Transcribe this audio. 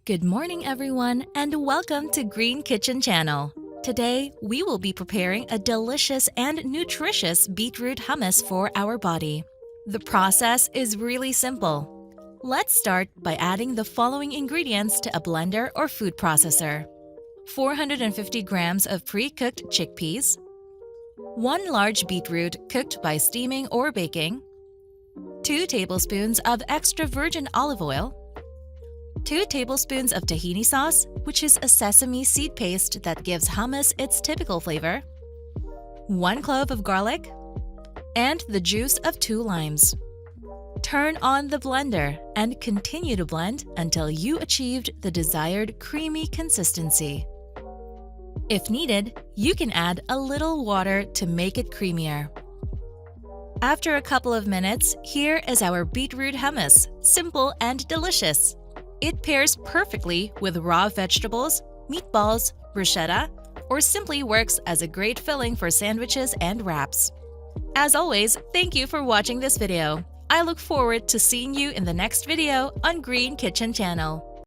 Good morning everyone and welcome to Green Kitchen Channel. Today we will be preparing a delicious and nutritious beetroot hummus for our body. The process is really simple. Let's start by adding the following ingredients to a blender or food processor. 450 grams of pre-cooked chickpeas, 1 large beetroot cooked by steaming or baking, 2 tablespoons of extra virgin olive oil, 2 tablespoons of tahini sauce, which is a sesame seed paste that gives hummus its typical flavor, 1 clove of garlic, and the juice of 2 limes. Turn on the blender and continue to blend until you achieved the desired creamy consistency. If needed, you can add a little water to make it creamier. After a couple of minutes, here is our beetroot hummus, simple and delicious. It pairs perfectly with raw vegetables, meatballs, bruschetta, or simply works as a great filling for sandwiches and wraps. As always, thank you for watching this video. I look forward to seeing you in the next video on Green Kitchen Channel.